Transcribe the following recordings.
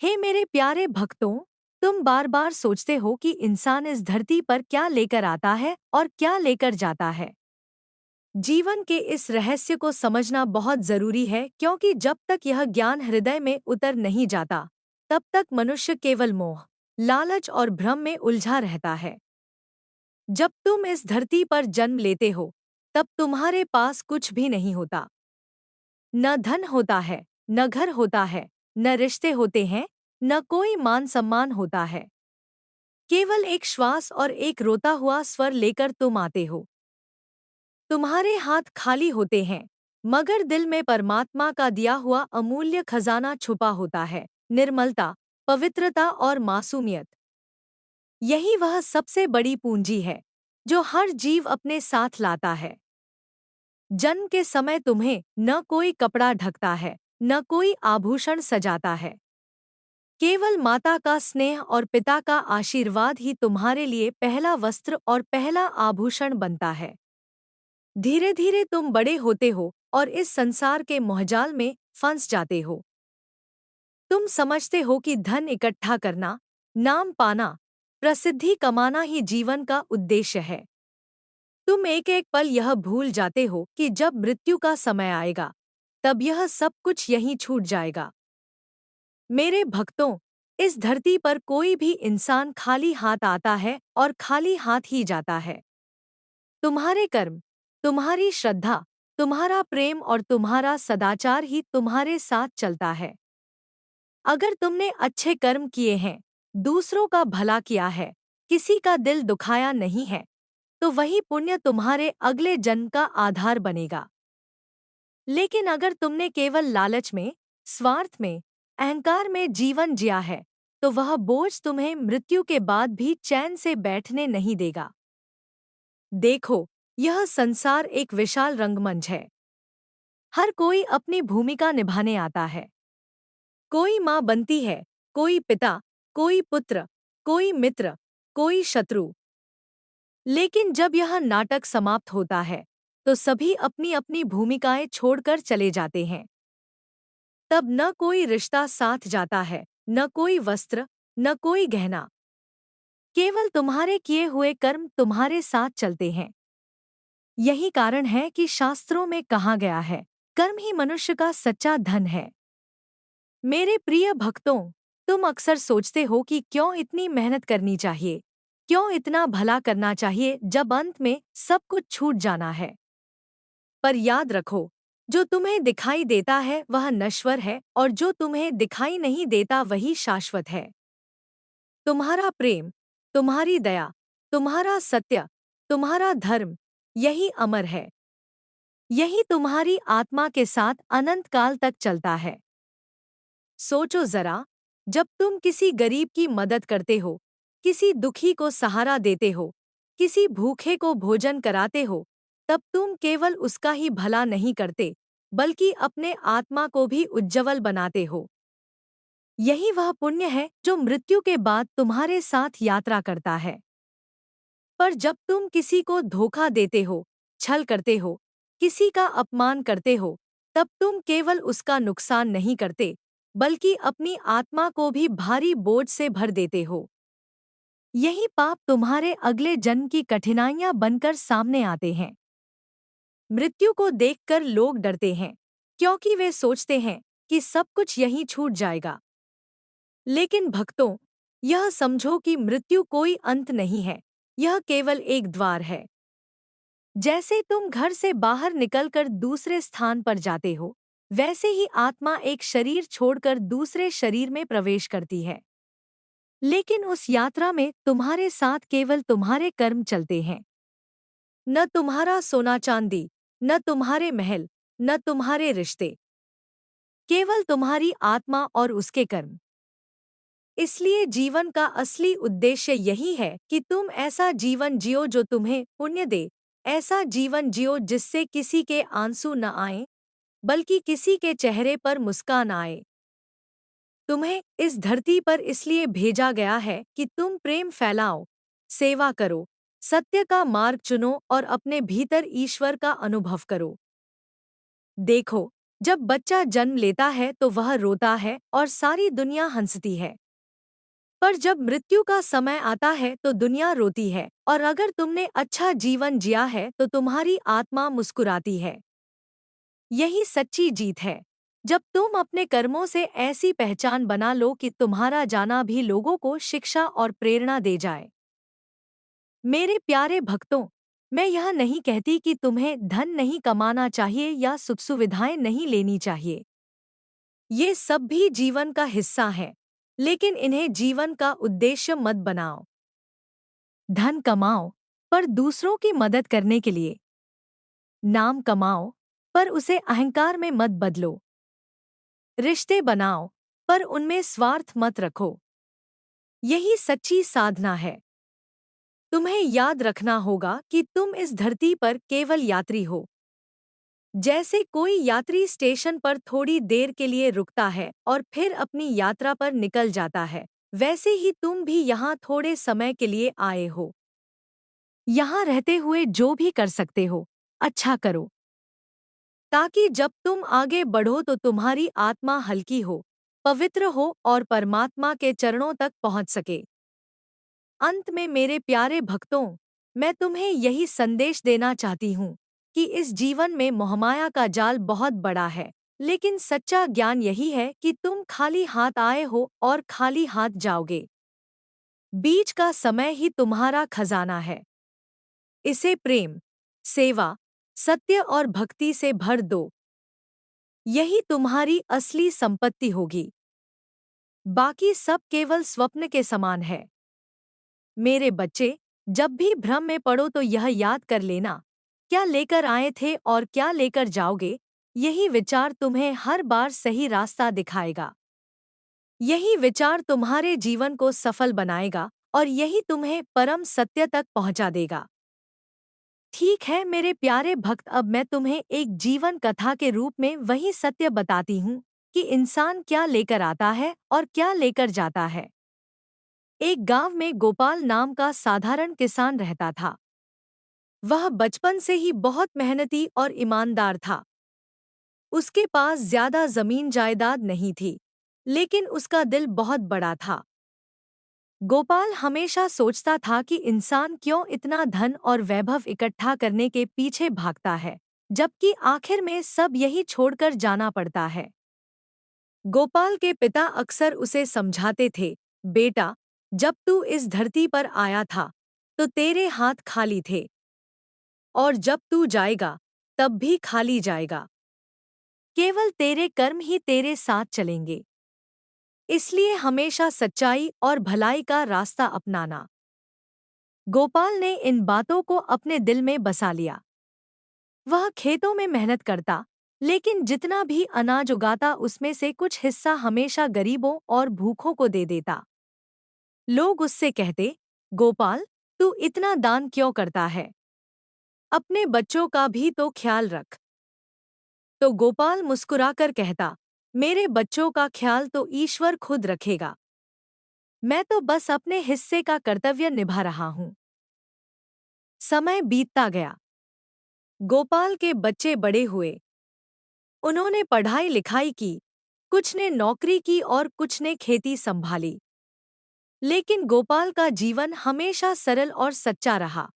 हे मेरे प्यारे भक्तों, तुम बार बार सोचते हो कि इंसान इस धरती पर क्या लेकर आता है और क्या लेकर जाता है। जीवन के इस रहस्य को समझना बहुत जरूरी है, क्योंकि जब तक यह ज्ञान हृदय में उतर नहीं जाता, तब तक मनुष्य केवल मोह, लालच और भ्रम में उलझा रहता है। जब तुम इस धरती पर जन्म लेते हो, तब तुम्हारे पास कुछ भी नहीं होता। न धन होता है, न घर होता है, न रिश्ते होते हैं, न कोई मान सम्मान होता है। केवल एक श्वास और एक रोता हुआ स्वर लेकर तुम आते हो। तुम्हारे हाथ खाली होते हैं, मगर दिल में परमात्मा का दिया हुआ अमूल्य खजाना छुपा होता है, निर्मलता, पवित्रता और मासूमियत। यही वह सबसे बड़ी पूंजी है, जो हर जीव अपने साथ लाता है। जन्म के समय तुम्हें न कोई कपड़ा ढकता है, न कोई आभूषण सजाता है। केवल माता का स्नेह और पिता का आशीर्वाद ही तुम्हारे लिए पहला वस्त्र और पहला आभूषण बनता है। धीरे धीरे तुम बड़े होते हो और इस संसार के मोहजाल में फंस जाते हो। तुम समझते हो कि धन इकट्ठा करना, नाम पाना, प्रसिद्धि कमाना ही जीवन का उद्देश्य है। तुम एक एक पल यह भूल जाते हो कि जब मृत्यु का समय आएगा, तब यह सब कुछ यहीं छूट जाएगा। मेरे भक्तों, इस धरती पर कोई भी इंसान खाली हाथ आता है और खाली हाथ ही जाता है। तुम्हारे कर्म, तुम्हारी श्रद्धा, तुम्हारा प्रेम और तुम्हारा सदाचार ही तुम्हारे साथ चलता है। अगर तुमने अच्छे कर्म किए हैं, दूसरों का भला किया है, किसी का दिल दुखाया नहीं है, तो वही पुण्य तुम्हारे अगले जन्म का आधार बनेगा। लेकिन अगर तुमने केवल लालच में, स्वार्थ में, अहंकार में जीवन जिया है, तो वह बोझ तुम्हें मृत्यु के बाद भी चैन से बैठने नहीं देगा। देखो, यह संसार एक विशाल रंगमंच है। हर कोई अपनी भूमिका निभाने आता है। कोई माँ बनती है, कोई पिता, कोई पुत्र, कोई मित्र, कोई शत्रु। लेकिन जब यह नाटक समाप्त होता है, तो सभी अपनी अपनी भूमिकाएं छोड़कर चले जाते हैं। तब न कोई रिश्ता साथ जाता है, न कोई वस्त्र, न कोई गहना। केवल तुम्हारे किए हुए कर्म तुम्हारे साथ चलते हैं। यही कारण है कि शास्त्रों में कहा गया है, कर्म ही मनुष्य का सच्चा धन है। मेरे प्रिय भक्तों, तुम अक्सर सोचते हो कि क्यों इतनी मेहनत करनी चाहिए, क्यों इतना भला करना चाहिए जब अंत में सब कुछ छूट जाना है। पर याद रखो, जो तुम्हें दिखाई देता है वह नश्वर है, और जो तुम्हें दिखाई नहीं देता वही शाश्वत है। तुम्हारा प्रेम, तुम्हारी दया, तुम्हारा सत्य, तुम्हारा धर्म, यही अमर है। यही तुम्हारी आत्मा के साथ अनंत काल तक चलता है। सोचो जरा, जब तुम किसी गरीब की मदद करते हो, किसी दुखी को सहारा देते हो, किसी भूखे को भोजन कराते हो, तब तुम केवल उसका ही भला नहीं करते, बल्कि अपने आत्मा को भी उज्जवल बनाते हो। यही वह पुण्य है जो मृत्यु के बाद तुम्हारे साथ यात्रा करता है। पर जब तुम किसी को धोखा देते हो, छल करते हो, किसी का अपमान करते हो, तब तुम केवल उसका नुकसान नहीं करते, बल्कि अपनी आत्मा को भी भारी बोझ से भर देते हो। यही पाप तुम्हारे अगले जन्म की कठिनाइयां बनकर सामने आते हैं। मृत्यु को देखकर लोग डरते हैं, क्योंकि वे सोचते हैं कि सब कुछ यहीं छूट जाएगा। लेकिन भक्तों, यह समझो कि मृत्यु कोई अंत नहीं है, यह केवल एक द्वार है। जैसे तुम घर से बाहर निकलकर दूसरे स्थान पर जाते हो, वैसे ही आत्मा एक शरीर छोड़कर दूसरे शरीर में प्रवेश करती है। लेकिन उस यात्रा में तुम्हारे साथ केवल तुम्हारे कर्म चलते हैं। न तुम्हारा सोना चांदी, न तुम्हारे महल, न तुम्हारे रिश्ते, केवल तुम्हारी आत्मा और उसके कर्म। इसलिए जीवन का असली उद्देश्य यही है कि तुम ऐसा जीवन जियो जो तुम्हें पुण्य दे, ऐसा जीवन जियो जिससे किसी के आंसू न आए, बल्कि किसी के चेहरे पर मुस्कान आए। तुम्हें इस धरती पर इसलिए भेजा गया है कि तुम प्रेम फैलाओ, सेवा करो, सत्य का मार्ग चुनो और अपने भीतर ईश्वर का अनुभव करो। देखो, जब बच्चा जन्म लेता है तो वह रोता है और सारी दुनिया हंसती है। पर जब मृत्यु का समय आता है तो दुनिया रोती है, और अगर तुमने अच्छा जीवन जिया है तो तुम्हारी आत्मा मुस्कुराती है। यही सच्ची जीत है। जब तुम अपने कर्मों से ऐसी पहचान बना लो कि तुम्हारा जाना भी लोगों को शिक्षा और प्रेरणा दे जाए। मेरे प्यारे भक्तों, मैं यह नहीं कहती कि तुम्हें धन नहीं कमाना चाहिए या सुख सुविधाएं नहीं लेनी चाहिए। ये सब भी जीवन का हिस्सा है, लेकिन इन्हें जीवन का उद्देश्य मत बनाओ। धन कमाओ, पर दूसरों की मदद करने के लिए। नाम कमाओ, पर उसे अहंकार में मत बदलो। रिश्ते बनाओ, पर उनमें स्वार्थ मत रखो। यही सच्ची साधना है। तुम्हें याद रखना होगा कि तुम इस धरती पर केवल यात्री हो। जैसे कोई यात्री स्टेशन पर थोड़ी देर के लिए रुकता है और फिर अपनी यात्रा पर निकल जाता है, वैसे ही तुम भी यहाँ थोड़े समय के लिए आए हो। यहाँ रहते हुए जो भी कर सकते हो, अच्छा करो, ताकि जब तुम आगे बढ़ो तो तुम्हारी आत्मा हल्की हो, पवित्र हो और परमात्मा के चरणों तक पहुँच सके। अंत में मेरे प्यारे भक्तों, मैं तुम्हें यही संदेश देना चाहती हूँ कि इस जीवन में मोहमाया का जाल बहुत बड़ा है, लेकिन सच्चा ज्ञान यही है कि तुम खाली हाथ आए हो और खाली हाथ जाओगे। बीच का समय ही तुम्हारा खजाना है। इसे प्रेम, सेवा, सत्य और भक्ति से भर दो। यही तुम्हारी असली संपत्ति होगी। बाकी सब केवल स्वप्न के समान है। मेरे बच्चे, जब भी भ्रम में पड़ो तो यह याद कर लेना, क्या लेकर आए थे और क्या लेकर जाओगे, यही विचार तुम्हें हर बार सही रास्ता दिखाएगा। यही विचार तुम्हारे जीवन को सफल बनाएगा और यही तुम्हें परम सत्य तक पहुंचा देगा। ठीक है मेरे प्यारे भक्त, अब मैं तुम्हें एक जीवन कथा के रूप में वही सत्य बताती हूँ कि इंसान क्या लेकर आता है और क्या लेकर जाता है। एक गांव में गोपाल नाम का साधारण किसान रहता था। वह बचपन से ही बहुत मेहनती और ईमानदार था। उसके पास ज्यादा जमीन जायदाद नहीं थी, लेकिन उसका दिल बहुत बड़ा था। गोपाल हमेशा सोचता था कि इंसान क्यों इतना धन और वैभव इकट्ठा करने के पीछे भागता है, जबकि आखिर में सब यही छोड़कर जाना पड़ता है। गोपाल के पिता अक्सर उसे समझाते थे, बेटा, जब तू इस धरती पर आया था, तो तेरे हाथ खाली थे, और जब तू जाएगा, तब भी खाली जाएगा। केवल तेरे कर्म ही तेरे साथ चलेंगे। इसलिए हमेशा सच्चाई और भलाई का रास्ता अपनाना। गोपाल ने इन बातों को अपने दिल में बसा लिया। वह खेतों में मेहनत करता, लेकिन जितना भी अनाज उगाता उसमें से कुछ हिस्सा हमेशा गरीबों और भूखों को दे देता। लोग उससे कहते, गोपाल, तू इतना दान क्यों करता है? अपने बच्चों का भी तो ख्याल रख। तो गोपाल मुस्कुराकर कहता, मेरे बच्चों का ख्याल तो ईश्वर खुद रखेगा। मैं तो बस अपने हिस्से का कर्तव्य निभा रहा हूँ। समय बीतता गया। गोपाल के बच्चे बड़े हुए। उन्होंने पढ़ाई लिखाई की, कुछ ने नौकरी की और कुछ ने खेती संभाली। लेकिन गोपाल का जीवन हमेशा सरल और सच्चा रहा।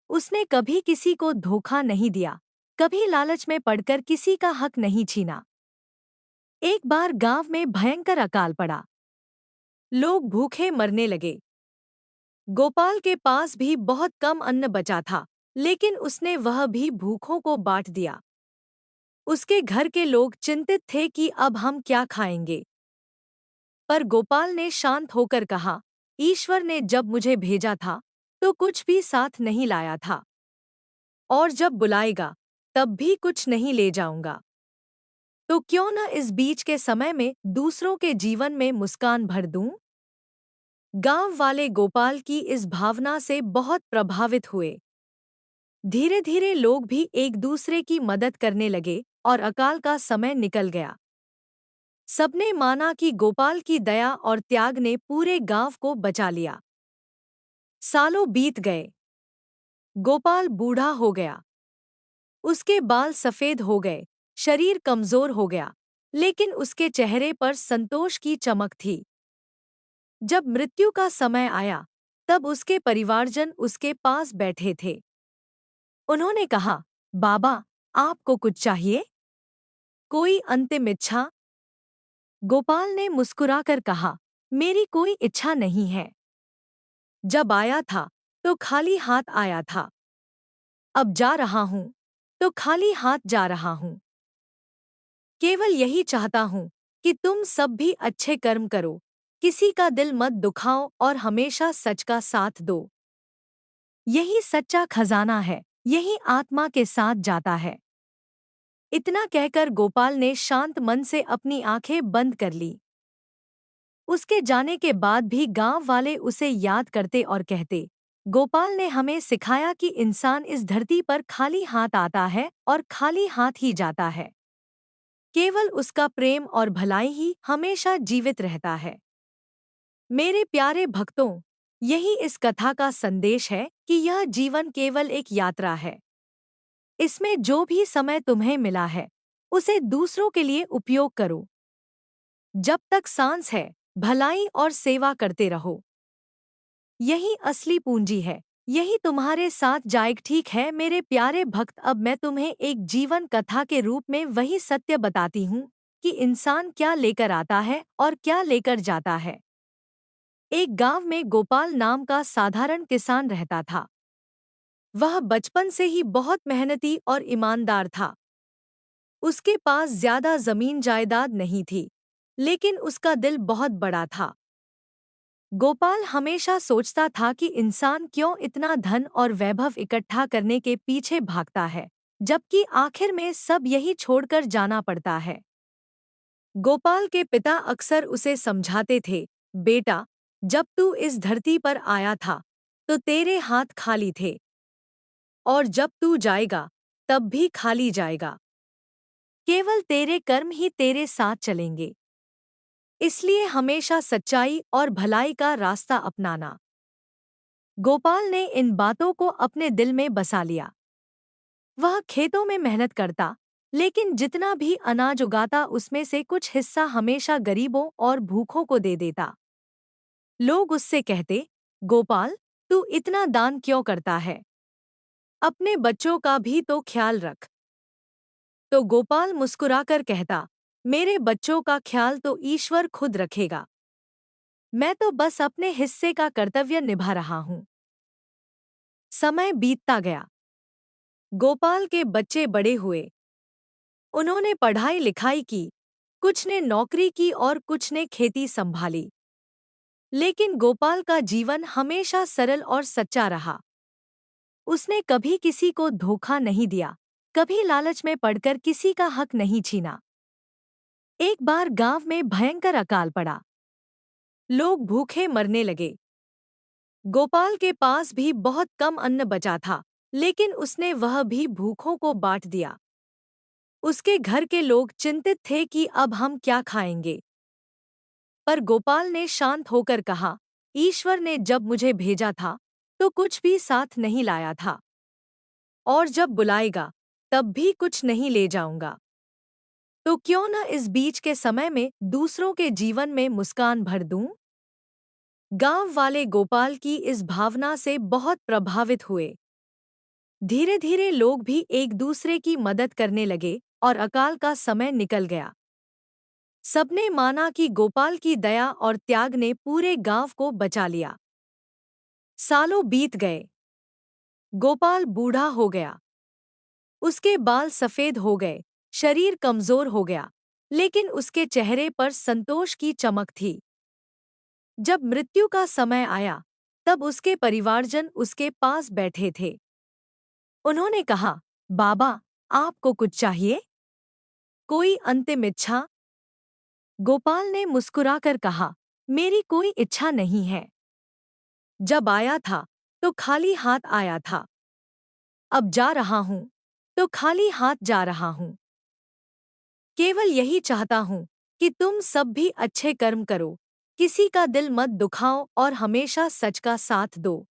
उसने कभी किसी को धोखा नहीं दिया, कभी लालच में पड़कर किसी का हक नहीं छीना। एक बार गांव में भयंकर अकाल पड़ा। लोग भूखे मरने लगे। गोपाल के पास भी बहुत कम अन्न बचा था, लेकिन उसने वह भी भूखों को बांट दिया। उसके घर के लोग चिंतित थे कि अब हम क्या खाएंगे। पर गोपाल ने शांत होकर कहा, ईश्वर ने जब मुझे भेजा था, तो कुछ भी साथ नहीं लाया था, और जब बुलाएगा, तब भी कुछ नहीं ले जाऊंगा। तो क्यों न इस बीच के समय में दूसरों के जीवन में मुस्कान भर दूं? गांव वाले गोपाल की इस भावना से बहुत प्रभावित हुए। धीरे धीरे लोग भी एक दूसरे की मदद करने लगे और अकाल का समय निकल गया। सबने माना कि गोपाल की दया और त्याग ने पूरे गांव को बचा लिया। सालों बीत गए। गोपाल बूढ़ा हो गया। उसके बाल सफेद हो गए, शरीर कमजोर हो गया, लेकिन उसके चेहरे पर संतोष की चमक थी। जब मृत्यु का समय आया, तब उसके परिवारजन उसके पास बैठे थे। उन्होंने कहा, बाबा, आपको कुछ चाहिए? कोई अंतिम इच्छा? गोपाल ने मुस्कुराकर कहा, मेरी कोई इच्छा नहीं है। जब आया था, तो खाली हाथ आया था। अब जा रहा हूँ, तो खाली हाथ जा रहा हूँ। केवल यही चाहता हूँ कि तुम सब भी अच्छे कर्म करो, किसी का दिल मत दुखाओ और हमेशा सच का साथ दो। यही सच्चा खजाना है, यही आत्मा के साथ जाता है। इतना कहकर गोपाल ने शांत मन से अपनी आंखें बंद कर ली। उसके जाने के बाद भी गांव वाले उसे याद करते और कहते, गोपाल ने हमें सिखाया कि इंसान इस धरती पर खाली हाथ आता है और खाली हाथ ही जाता है। केवल उसका प्रेम और भलाई ही हमेशा जीवित रहता है। मेरे प्यारे भक्तों, यही इस कथा का संदेश है कि यह जीवन केवल एक यात्रा है। इसमें जो भी समय तुम्हें मिला है, उसे दूसरों के लिए उपयोग करो। जब तक सांस है, भलाई और सेवा करते रहो। यही असली पूंजी है, यही तुम्हारे साथ जाएगा। ठीक है मेरे प्यारे भक्त, अब मैं तुम्हें एक जीवन कथा के रूप में वही सत्य बताती हूँ कि इंसान क्या लेकर आता है और क्या लेकर जाता है। एक गांव में गोपाल नाम का साधारण किसान रहता था। वह बचपन से ही बहुत मेहनती और ईमानदार था। उसके पास ज्यादा जमीन जायदाद नहीं थी, लेकिन उसका दिल बहुत बड़ा था। गोपाल हमेशा सोचता था कि इंसान क्यों इतना धन और वैभव इकट्ठा करने के पीछे भागता है, जबकि आखिर में सब यही छोड़कर जाना पड़ता है। गोपाल के पिता अक्सर उसे समझाते थे, बेटा, जब तू इस धरती पर आया था, तो तेरे हाथ खाली थे, और जब तू जाएगा, तब भी खाली जाएगा। केवल तेरे कर्म ही तेरे साथ चलेंगे। इसलिए हमेशा सच्चाई और भलाई का रास्ता अपनाना। गोपाल ने इन बातों को अपने दिल में बसा लिया। वह खेतों में मेहनत करता, लेकिन जितना भी अनाज उगाता उसमें से कुछ हिस्सा हमेशा गरीबों और भूखों को दे देता। लोग उससे कहते, गोपाल, तू इतना दान क्यों करता है? अपने बच्चों का भी तो ख्याल रख। तो गोपाल मुस्कुराकर कहता, मेरे बच्चों का ख्याल तो ईश्वर खुद रखेगा। मैं तो बस अपने हिस्से का कर्तव्य निभा रहा हूँ। समय बीतता गया। गोपाल के बच्चे बड़े हुए। उन्होंने पढ़ाई लिखाई की, कुछ ने नौकरी की और कुछ ने खेती संभाली। लेकिन गोपाल का जीवन हमेशा सरल और सच्चा रहा। उसने कभी किसी को धोखा नहीं दिया, कभी लालच में पड़कर किसी का हक नहीं छीना। एक बार गांव में भयंकर अकाल पड़ा। लोग भूखे मरने लगे। गोपाल के पास भी बहुत कम अन्न बचा था, लेकिन उसने वह भी भूखों को बांट दिया। उसके घर के लोग चिंतित थे कि अब हम क्या खाएंगे। पर गोपाल ने शांत होकर कहा, ईश्वर ने जब मुझे भेजा था, तो कुछ भी साथ नहीं लाया था, और जब बुलाएगा, तब भी कुछ नहीं ले जाऊंगा। तो क्यों न इस बीच के समय में दूसरों के जीवन में मुस्कान भर दूं? गांव वाले गोपाल की इस भावना से बहुत प्रभावित हुए। धीरे धीरे लोग भी एक दूसरे की मदद करने लगे और अकाल का समय निकल गया। सबने माना कि गोपाल की दया और त्याग ने पूरे गांव को बचा लिया। सालों बीत गए। गोपाल बूढ़ा हो गया। उसके बाल सफेद हो गए, शरीर कमजोर हो गया, लेकिन उसके चेहरे पर संतोष की चमक थी। जब मृत्यु का समय आया, तब उसके परिवारजन उसके पास बैठे थे। उन्होंने कहा, बाबा, आपको कुछ चाहिए? कोई अंतिम इच्छा? गोपाल ने मुस्कुराकर कहा, मेरी कोई इच्छा नहीं है। जब आया था, तो खाली हाथ आया था। अब जा रहा हूँ, तो खाली हाथ जा रहा हूँ। केवल यही चाहता हूँ कि तुम सब भी अच्छे कर्म करो, किसी का दिल मत दुखाओ और हमेशा सच का साथ दो।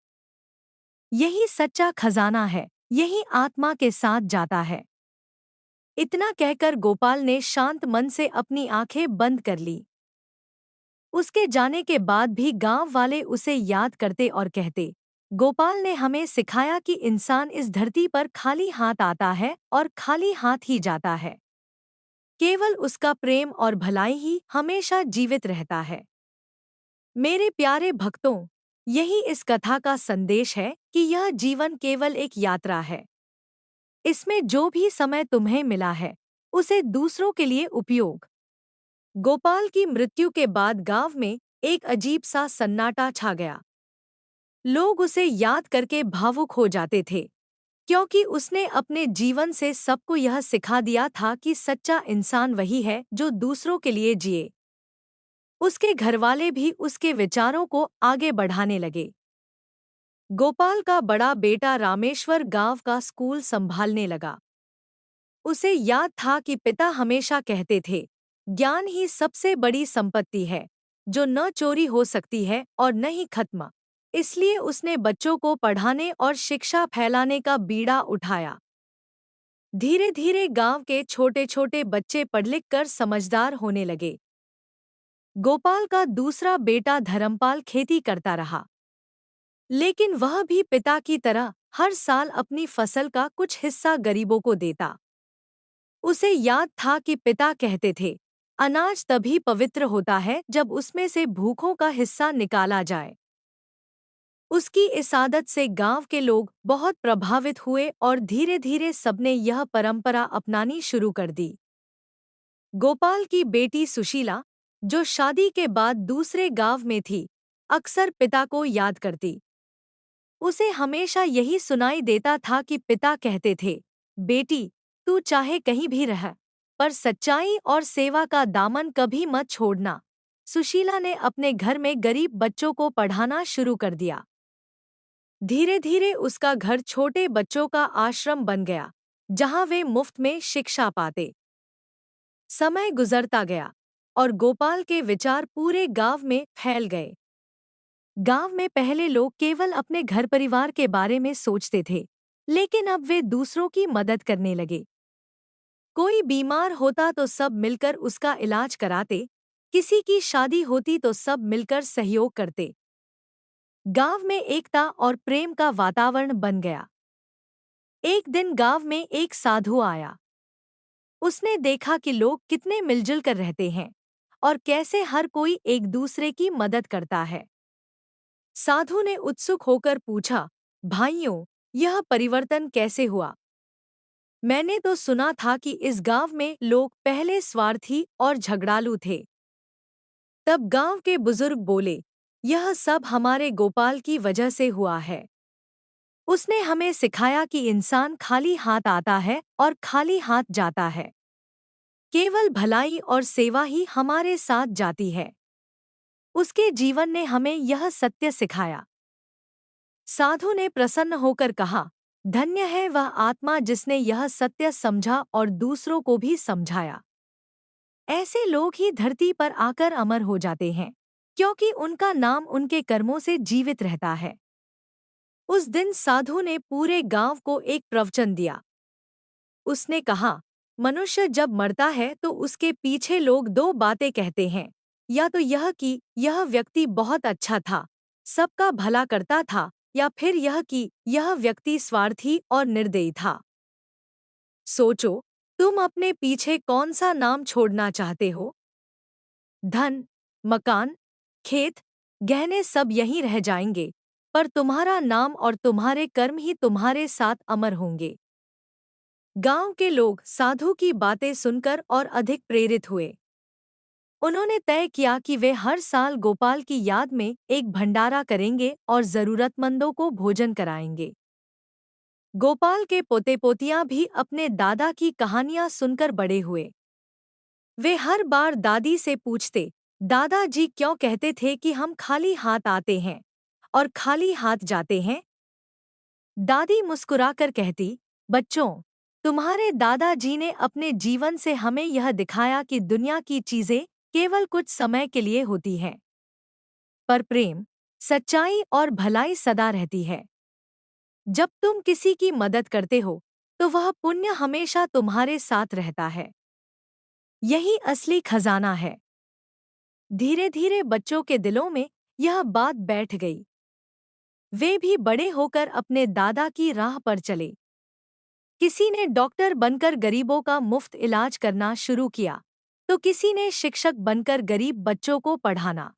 यही सच्चा खजाना है, यही आत्मा के साथ जाता है। इतना कहकर गोपाल ने शांत मन से अपनी आंखें बंद कर ली। उसके जाने के बाद भी गांव वाले उसे याद करते और कहते, गोपाल ने हमें सिखाया कि इंसान इस धरती पर खाली हाथ आता है और खाली हाथ ही जाता है। केवल उसका प्रेम और भलाई ही हमेशा जीवित रहता है। मेरे प्यारे भक्तों, यही इस कथा का संदेश है कि यह जीवन केवल एक यात्रा है। इसमें जो भी समय तुम्हें मिला है, उसे दूसरों के लिए उपयोग। गोपाल की मृत्यु के बाद गांव में एक अजीब सा सन्नाटा छा गया। लोग उसे याद करके भावुक हो जाते थे, क्योंकि उसने अपने जीवन से सबको यह सिखा दिया था कि सच्चा इंसान वही है जो दूसरों के लिए जिए। उसके घरवाले भी उसके विचारों को आगे बढ़ाने लगे। गोपाल का बड़ा बेटा रामेश्वर गांव का स्कूल संभालने लगा। उसे याद था कि पिता हमेशा कहते थे, ज्ञान ही सबसे बड़ी संपत्ति है, जो न चोरी हो सकती है और न ही खत्म। इसलिए उसने बच्चों को पढ़ाने और शिक्षा फैलाने का बीड़ा उठाया। धीरे धीरे गांव के छोटे छोटे बच्चे पढ़ लिख कर समझदार होने लगे। गोपाल का दूसरा बेटा धर्मपाल खेती करता रहा, लेकिन वह भी पिता की तरह हर साल अपनी फसल का कुछ हिस्सा गरीबों को देता। उसे याद था कि पिता कहते थे, अनाज तभी पवित्र होता है जब उसमें से भूखों का हिस्सा निकाला जाए। उसकी इस आदत से गांव के लोग बहुत प्रभावित हुए और धीरे धीरे सबने यह परंपरा अपनानी शुरू कर दी। गोपाल की बेटी सुशीला, जो शादी के बाद दूसरे गांव में थी, अक्सर पिता को याद करती। उसे हमेशा यही सुनाई देता था कि पिता कहते थे, बेटी, तू चाहे कहीं भी रह, पर सच्चाई और सेवा का दामन कभी मत छोड़ना। सुशीला ने अपने घर में गरीब बच्चों को पढ़ाना शुरू कर दिया। धीरे धीरे उसका घर छोटे बच्चों का आश्रम बन गया, जहां वे मुफ्त में शिक्षा पाते। समय गुजरता गया और गोपाल के विचार पूरे गांव में फैल गए। गांव में पहले लोग केवल अपने घर परिवार के बारे में सोचते थे, लेकिन अब वे दूसरों की मदद करने लगे। कोई बीमार होता तो सब मिलकर उसका इलाज कराते, किसी की शादी होती तो सब मिलकर सहयोग करते। गांव में एकता और प्रेम का वातावरण बन गया। एक दिन गांव में एक साधु आया। उसने देखा कि लोग कितने मिलजुल कर रहते हैं और कैसे हर कोई एक दूसरे की मदद करता है। साधु ने उत्सुक होकर पूछा, भाइयों, यह परिवर्तन कैसे हुआ? मैंने तो सुना था कि इस गांव में लोग पहले स्वार्थी और झगड़ालू थे। तब गांव के बुजुर्ग बोले, यह सब हमारे गोपाल की वजह से हुआ है। उसने हमें सिखाया कि इंसान खाली हाथ आता है और खाली हाथ जाता है। केवल भलाई और सेवा ही हमारे साथ जाती है। उसके जीवन ने हमें यह सत्य सिखाया। साधु ने प्रसन्न होकर कहा, धन्य है वह आत्मा जिसने यह सत्य समझा और दूसरों को भी समझाया। ऐसे लोग ही धरती पर आकर अमर हो जाते हैं, क्योंकि उनका नाम उनके कर्मों से जीवित रहता है। उस दिन साधु ने पूरे गांव को एक प्रवचन दिया। उसने कहा, मनुष्य जब मरता है तो उसके पीछे लोग दो बातें कहते हैं, या तो यह कि यह व्यक्ति बहुत अच्छा था, सबका भला करता था, या फिर यह कि यह व्यक्ति स्वार्थी और निर्दयी था। सोचो, तुम अपने पीछे कौन सा नाम छोड़ना चाहते हो? धन, मकान, खेत, गहने सब यहीं रह जाएंगे, पर तुम्हारा नाम और तुम्हारे कर्म ही तुम्हारे साथ अमर होंगे। गांव के लोग साधु की बातें सुनकर और अधिक प्रेरित हुए। उन्होंने तय किया कि वे हर साल गोपाल की याद में एक भंडारा करेंगे और जरूरतमंदों को भोजन कराएंगे। गोपाल के पोते पोतियां भी अपने दादा की कहानियां सुनकर बड़े हुए। वे हर बार दादी से पूछते, दादाजी क्यों कहते थे कि हम खाली हाथ आते हैं और खाली हाथ जाते हैं? दादी मुस्कुराकर कहती, बच्चों, तुम्हारे दादाजी ने अपने जीवन से हमें यह दिखाया कि दुनिया की चीजें केवल कुछ समय के लिए होती हैं, पर प्रेम, सच्चाई और भलाई सदा रहती है। जब तुम किसी की मदद करते हो, तो वह पुण्य हमेशा तुम्हारे साथ रहता है। यही असली खजाना है। धीरे धीरे बच्चों के दिलों में यह बात बैठ गई। वे भी बड़े होकर अपने दादा की राह पर चले। किसी ने डॉक्टर बनकर गरीबों का मुफ्त इलाज करना शुरू किया, तो किसी ने शिक्षक बनकर गरीब बच्चों को पढ़ाना।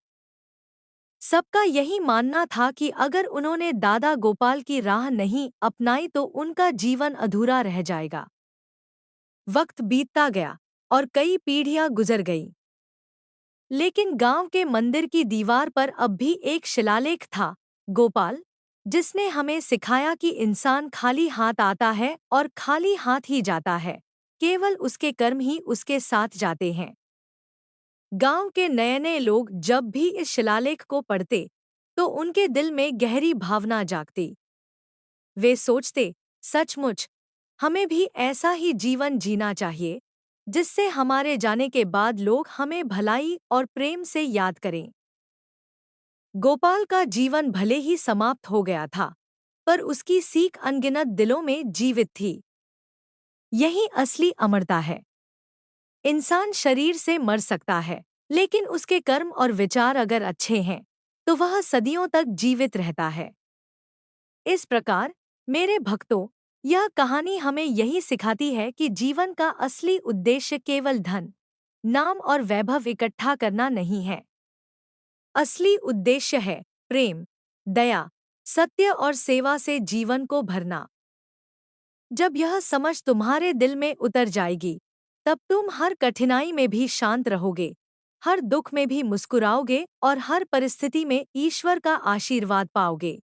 सबका यही मानना था कि अगर उन्होंने दादा गोपाल की राह नहीं अपनाई तो उनका जीवन अधूरा रह जाएगा। वक्त बीतता गया और कई पीढ़ियां गुजर गईं। लेकिन गांव के मंदिर की दीवार पर अब भी एक शिलालेख था, गोपाल, जिसने हमें सिखाया कि इंसान खाली हाथ आता है और खाली हाथ ही जाता है। केवल उसके कर्म ही उसके साथ जाते हैं। गांव के नए नए लोग जब भी इस शिलालेख को पढ़ते तो उनके दिल में गहरी भावना जागती। वे सोचते, सचमुच हमें भी ऐसा ही जीवन जीना चाहिए जिससे हमारे जाने के बाद लोग हमें भलाई और प्रेम से याद करें। गोपाल का जीवन भले ही समाप्त हो गया था, पर उसकी सीख अनगिनत दिलों में जीवित थी। यही असली अमरता है। इंसान शरीर से मर सकता है, लेकिन उसके कर्म और विचार अगर अच्छे हैं तो वह सदियों तक जीवित रहता है। इस प्रकार मेरे भक्तों, यह कहानी हमें यही सिखाती है कि जीवन का असली उद्देश्य केवल धन, नाम और वैभव इकट्ठा करना नहीं है। असली उद्देश्य है प्रेम, दया, सत्य और सेवा से जीवन को भरना। जब यह समझ तुम्हारे दिल में उतर जाएगी, तब तुम हर कठिनाई में भी शांत रहोगे, हर दुख में भी मुस्कुराओगे और हर परिस्थिति में ईश्वर का आशीर्वाद पाओगे।